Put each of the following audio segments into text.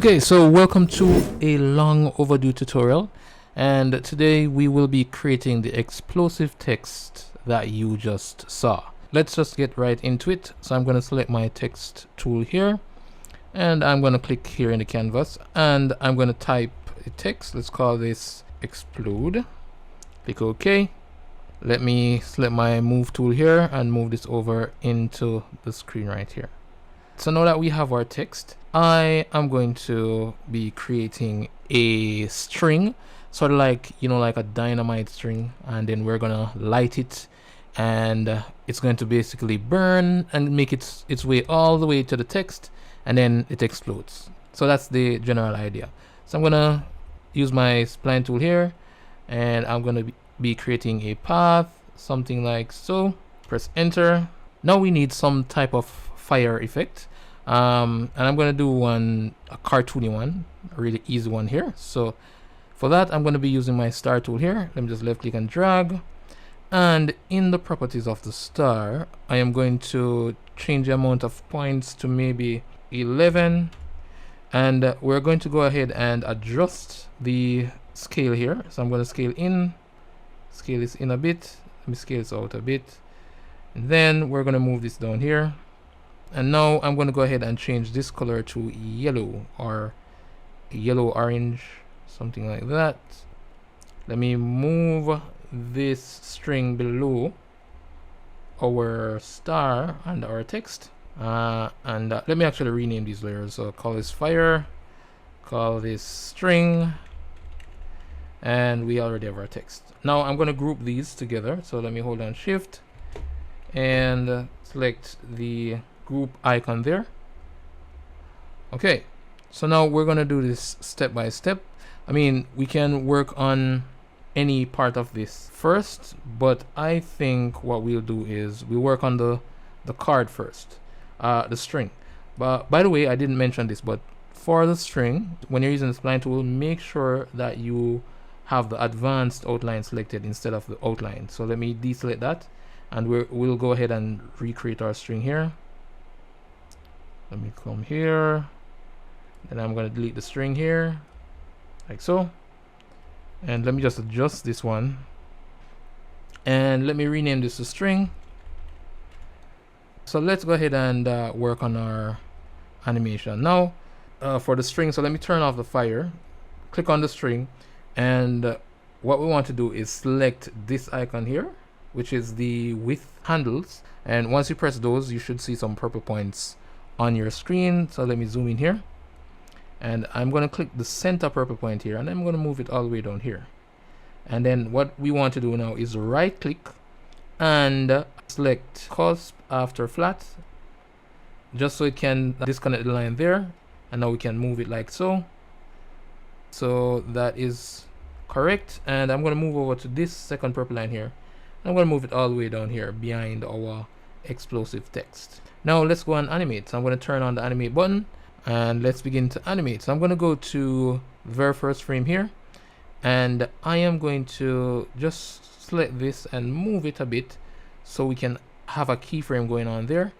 Okay, so welcome to a long overdue tutorial, and today we will be creating the explosive text that you just saw. Let's just get right into it. So I'm going to select my text tool here, and I'm going to click here in the canvas, and I'm going to type a text. Let's call this explode. Click OK. Let me select my move tool here and move this over into the screen right here. So now that we have our text, I am going to be creating a string, sort of like, like a dynamite string, and then we're gonna light it, and it's going to basically burn and make its way all the way to the text, and then it explodes. So that's the general idea. So I'm gonna use my spline tool here, and I'm gonna be creating a path, something like so. Press enter. Now we need some type of fire effect, and I'm gonna do a cartoony one, a really easy one here. So for that, I'm gonna be using my star tool here. Let me just left click and drag, and in the properties of the star, I am going to change the amount of points to maybe 11, and we're going to go ahead and adjust the scale here. So I'm going to scale this in a bit. Let me scale this out a bit, and then we're going to move this down here. And now I'm going to go ahead and change this color to yellow, or yellow orange, something like that. Let me move this string below our star and our text, and let me actually rename these layers. So call this fire, call this string, and we already have our text. Now I'm going to group these together. So let me hold down shift and select the group icon there. Okay, so now we're going to do this step by step. I mean, we can work on any part of this first, but I think what we'll do is we'll work on the card first, the string. But by the way, I didn't mention this, but for the string, when you're using the spline tool, make sure that you have the advanced outline selected instead of the outline. So let me deselect that, and we'll go ahead and recreate our string here. Let me come here, then I'm going to delete the string here, like so. And let me just adjust this one, and let me rename this to string. So let's go ahead and work on our animation now for the string. So let me turn off the fire, click on the string, and what we want to do is select this icon here, which is the width handles, and once you press those, you should see some purple points on your screen. So let me zoom in here, and I'm going to click the center purple point here, and I'm going to move it all the way down here. And then what we want to do now is right click and select cusp after flat, just so it can disconnect the line there, and now we can move it like so. So that is correct, and I'm going to move over to this second purple line here. I'm going to move it all the way down here behind our explosive text. Now let's go and animate. So I'm going to turn on the animate button, and let's begin to animate. So I'm going to go to the very first frame here, and I am going to just select this and move it a bit so we can have a keyframe going on there.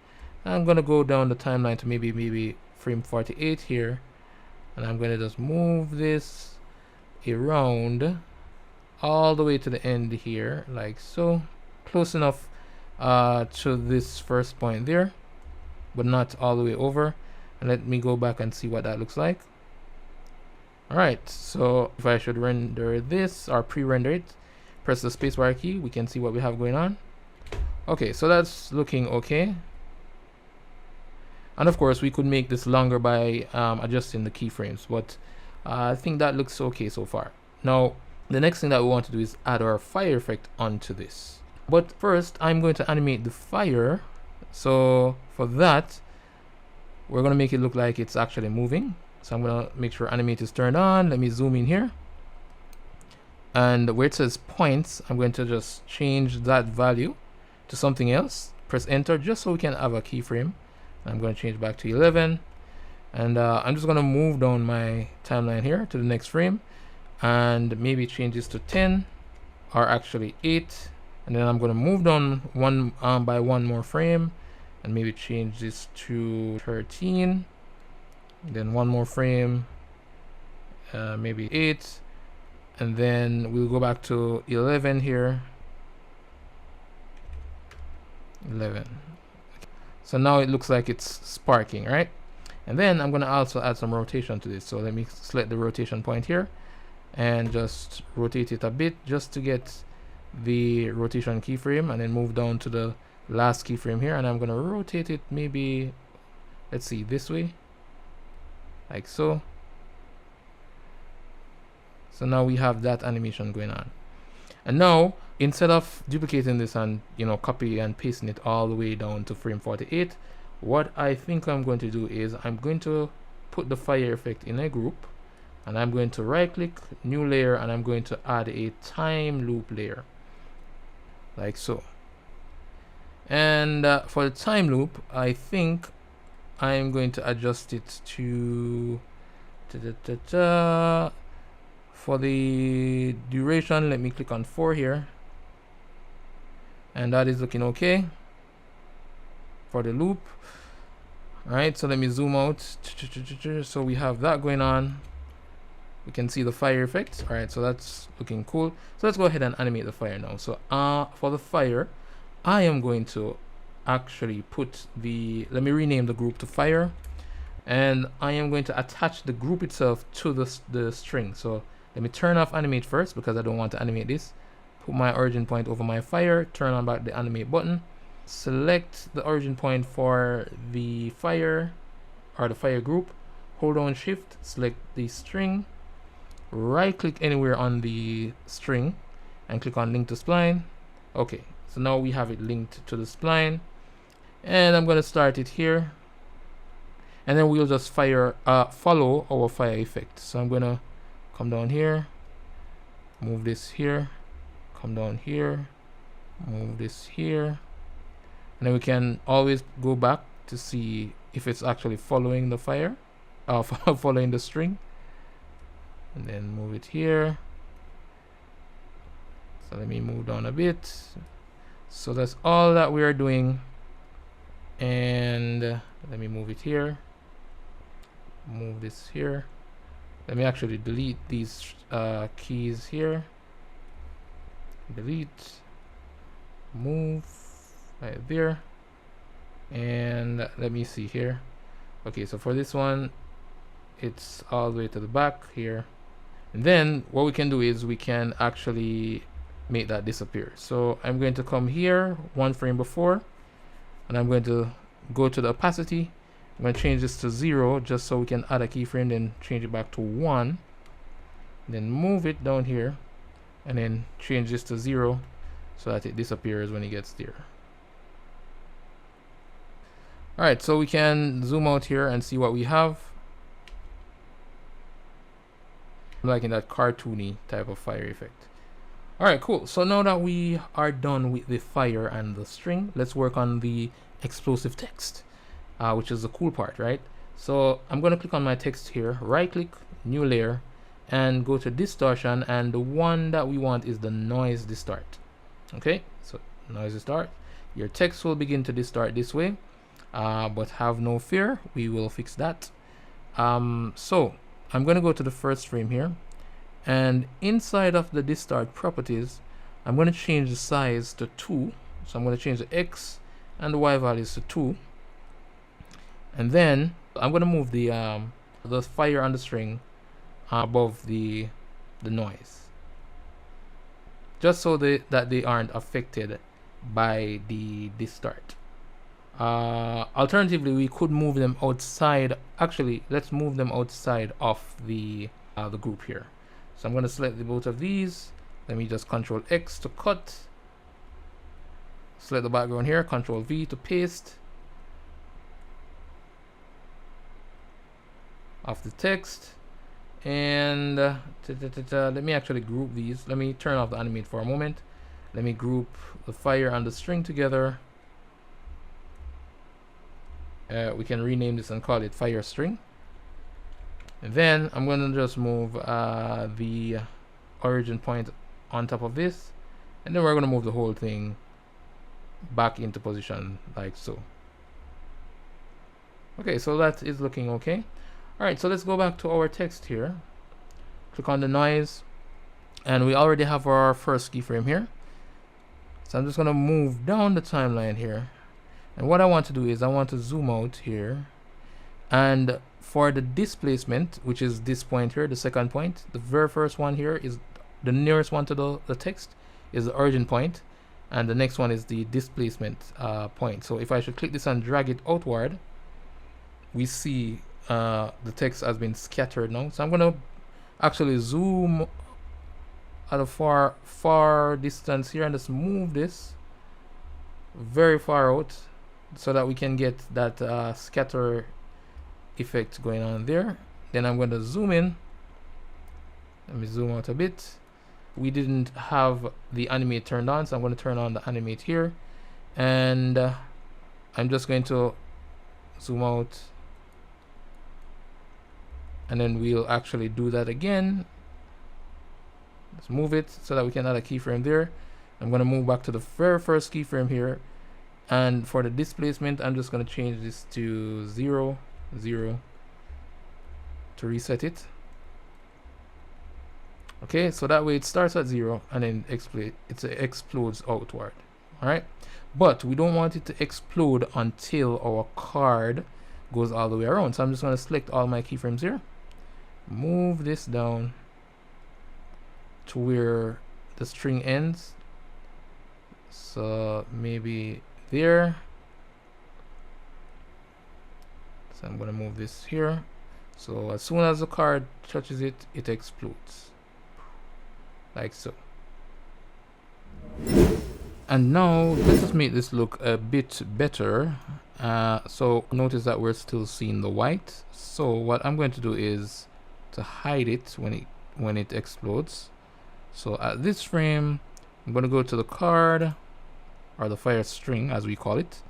I'm going to go down the timeline to maybe frame 48 here, and I'm going to just move this around all the way to the end here, like so, close enough to this first point there, but not all the way over. And let me go back and see what that looks like. Alright, so if I should render this or pre-render it, press the spacebar key, we can see what we have going on. Okay, so that's looking okay. And of course we could make this longer by adjusting the keyframes, but I think that looks okay so far. Now the next thing that we want to do is add our fire effect onto this. But first I'm going to animate the fire. So for that, we're going to make it look like it's actually moving. So I'm going to make sure animate is turned on. Let me zoom in here, and where it says points, I'm going to just change that value to something else. Press enter just so we can have a keyframe. I'm going to change back to 11, and I'm just going to move down my timeline here to the next frame, and maybe change this to 10, or actually 8, and then I'm going to move down one by one more frame, and maybe change this to 13, then one more frame, maybe 8, and then we'll go back to 11 here. 11. So now it looks like it's sparking, right? And then I'm going to also add some rotation to this. So let me select the rotation point here and just rotate it a bit just to get the rotation keyframe, and then move down to the last keyframe here, and I'm going to rotate it maybe, let's see, this way, like so. So now we have that animation going on. And now, instead of duplicating this and, you know, copy and pasting it all the way down to frame 48, what I think I'm going to do is I'm going to put the fire effect in a group, and I'm going to right click, new layer, and I'm going to add a time loop layer, like so. And for the time loop, I think I'm going to adjust it to for the duration. Let me click on 4 here, and that is looking okay for the loop. All right, so let me zoom out. So we have that going on. We can see the fire effect. All right, so that's looking cool. So let's go ahead and animate the fire now. So for the fire, I am going to actually put the, let me rename the group to fire, and I am going to attach the group itself to the string. So let me turn off animate first because I don't want to animate this. Put my origin point over my fire, turn on back the animate button, select the origin point for the fire or the fire group, hold down shift, select the string, right click anywhere on the string and click on link to spline. Okay, so now we have it linked to the spline, and I'm going to start it here, and then we'll just follow our fire effect. So I'm going to come down here, move this here, come down here, move this here, and then we can always go back to see if it's actually following the fire, following the string, and then move it here. So let me move down a bit. So that's all that we are doing, and let me move it here, move this here. Let me actually delete these keys here, delete, move right there, and let me see here. Okay, so for this one it's all the way to the back here, and then what we can do is we can actually make that disappear. So I'm going to come here one frame before, and I'm going to go to the opacity. I'm going to change this to 0 just so we can add a keyframe, then change it back to 1, then move it down here, and then change this to 0 so that it disappears when it gets there. Alright, so we can zoom out here and see what we have. I'm liking that cartoony type of fire effect. Alright, cool. So now that we are done with the fire and the string, let's work on the explosive text. Which is the cool part, right? So I'm going to click on my text here, right click, new layer, and go to distortion, and the one that we want is the noise distort. Okay, so noise distort. Your text will begin to distort this way, but have no fear, we will fix that. So I'm going to go to the first frame here, and inside of the distort properties, I'm going to change the size to 2. So I'm going to change the x and the y values to 2. And then I'm going to move the fire on the string above the noise, just so that they aren't affected by the distort. Alternatively, we could move them outside. Actually, let's move them outside of the group here. So I'm going to select both of these. Let me just Control X to cut. Select the background here, Control V to paste. Of the text, and let me actually group these. Let me turn off the animate for a moment. Let me group the fire and the string together. We can rename this and call it fire string, and then I'm going to just move the origin point on top of this, and then we're going to move the whole thing back into position like so. Okay, so that is looking okay. Alright, so let's go back to our text here. click on the noise, and we already have our first keyframe here. So I'm just going to move down the timeline here, and what I want to do is I want to zoom out here, and for the displacement, which is this point here, the second point, the very first one here is the nearest one to the text is the origin point, and the next one is the displacement point. So if I should click this and drag it outward, we see the text has been scattered now. So I'm going to actually zoom at a far distance here and just move this very far out so that we can get that scatter effect going on there. Then I'm going to zoom in. Let me zoom out a bit. We didn't have the animate turned on, so I'm going to turn on the animate here, and I'm just going to zoom out, and then we'll actually do that again. Let's move it so that we can add a keyframe there. I'm going to move back to the very first keyframe here, and for the displacement I'm just going to change this to 0 0 to reset it. Okay, so that way it starts at 0 and then it explodes outward. All right, but we don't want it to explode until our card goes all the way around. So I'm just going to select all my keyframes here, move this down to where the string ends, so maybe there. So I'm going to move this here, so as soon as the card touches it, it explodes like so. And now let us make this look a bit better. So notice that we're still seeing the white. So what I'm going to do is to hide it when it explodes. So at this frame, I'm going to go to the card, or the fire string as we call it,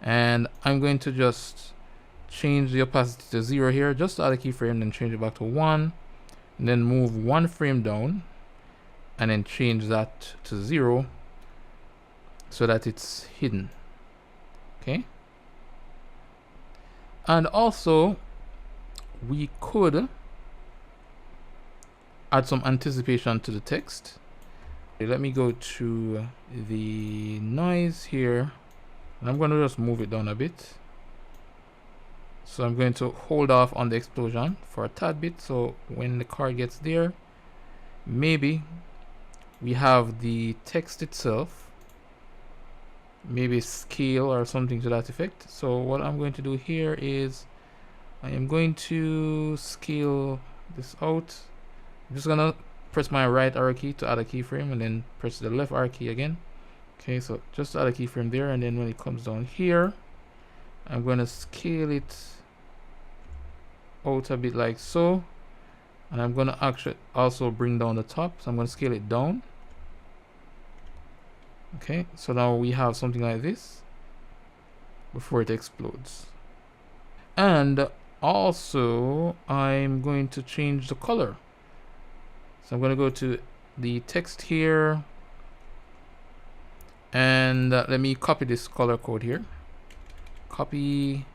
and I'm going to just change the opacity to 0 here, just to add a keyframe, then change it back to 1, and then move 1 frame down, and then change that to 0 so that it's hidden. Okay. And also we could add some anticipation to the text. Let me go to the noise here, and I'm going to just move it down a bit. So I'm going to hold off on the explosion for a tad bit, so when the card gets there, maybe we have the text itself, maybe scale or something to that effect. So what I'm going to do here is I am going to scale this out. I'm just gonna press my right arrow key to add a keyframe, and then press the left arrow key again. Okay, so just add a keyframe there, and then when it comes down here, I'm going to scale it out a bit like so, and I'm going to actually also bring down the top, so I'm going to scale it down. Okay, so now we have something like this before it explodes. And also I'm going to change the color. So I'm going to go to the text here, and let me copy this color code here. Copy,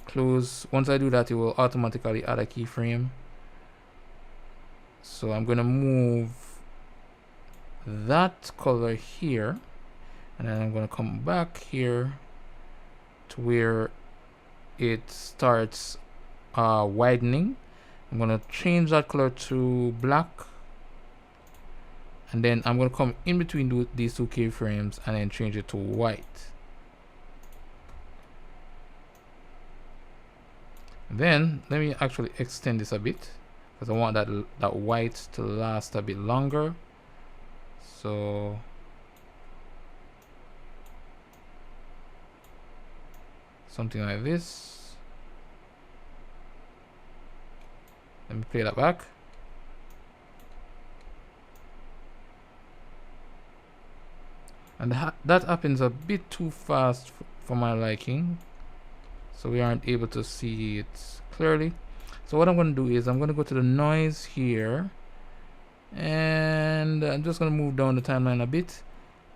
close. Once I do that, it will automatically add a keyframe. So I'm going to move that color here, and then I'm going to come back here to where it starts widening. I'm going to change that color to black, and then I'm going to come in between these two keyframes and then change it to white. Then let me actually extend this a bit, because I want that white to last a bit longer. So something like this. Let me play that back. And that happens a bit too fast for my liking, so we aren't able to see it clearly. So what I'm going to do is I'm going to go to the noise here, and I'm just going to move down the timeline a bit.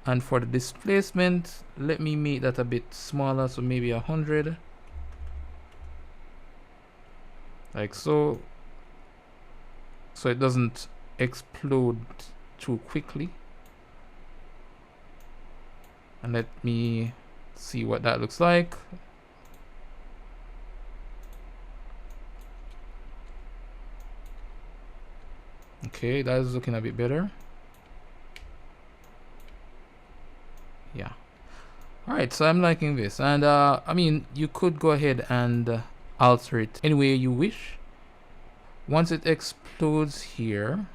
And for the displacement, let me make that a bit smaller, so maybe 100, like so. so it doesn't explode too quickly. And let me see what that looks like. Okay, that is looking a bit better. Yeah. Alright, so I'm liking this. And I mean, you could go ahead and alter it any way you wish. Once it explodes here,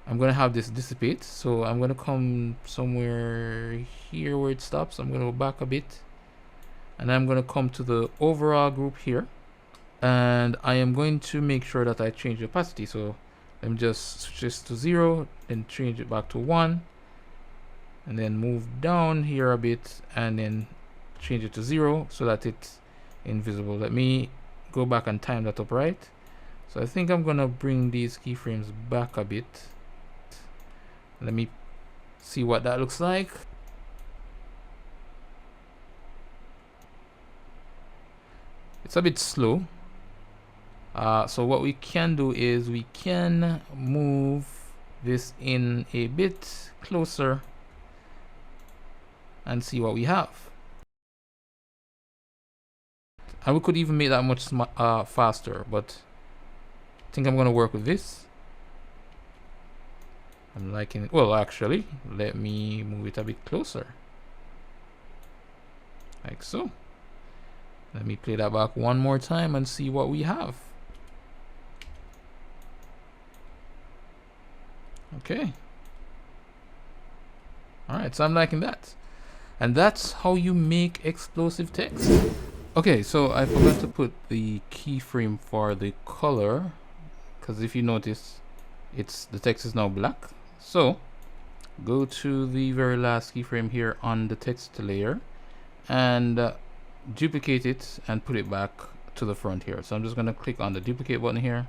I'm gonna have this dissipate. So I'm gonna come somewhere here where it stops. I'm gonna go back a bit, and I'm gonna come to the overall group here, and I am going to make sure that I change the opacity. So let me just switch this to 0, then change it back to 1, and then move down here a bit, and then change it to 0 so that it's invisible. Let me go back and time that up right. So I think I'm gonna bring these keyframes back a bit. Let me see what that looks like. It's a bit slow. So what we can do is we can move this in a bit closer and see what we have. And we could even make that much faster, but I think I'm gonna work with this. I'm liking it. Well, actually, let me move it a bit closer, like so. Let me play that back one more time and see what we have. Okay. Alright, so I'm liking that. And that's how you make explosive text. Okay, so I forgot to put the keyframe for the color, because if you notice, the text is now black. So go to the very last keyframe here on the text layer and duplicate it and put it back to the front here. So I'm just going to click on the duplicate button here,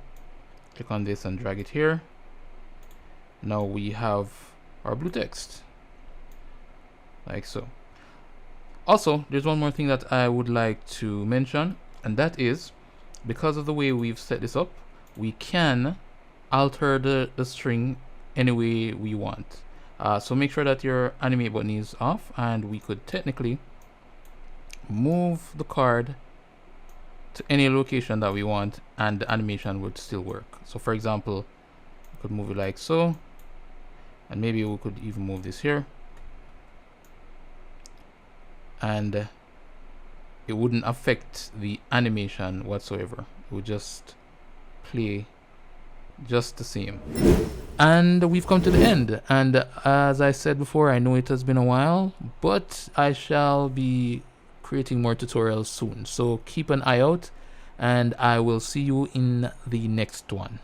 click on this and drag it here. Now we have our blue text, like so. Also, there's one more thing that I would like to mention, and that is, because of the way we've set this up, we can alter the string any way we want. So make sure that your animate button is off, and we could technically move the card to any location that we want and the animation would still work. So for example, we could move it like so, and maybe we could even move this here, and it wouldn't affect the animation whatsoever. It would just play just the same. And we've come to the end, and as I said before, I know it has been a while, but I shall be creating more tutorials soon, so keep an eye out, and I will see you in the next one.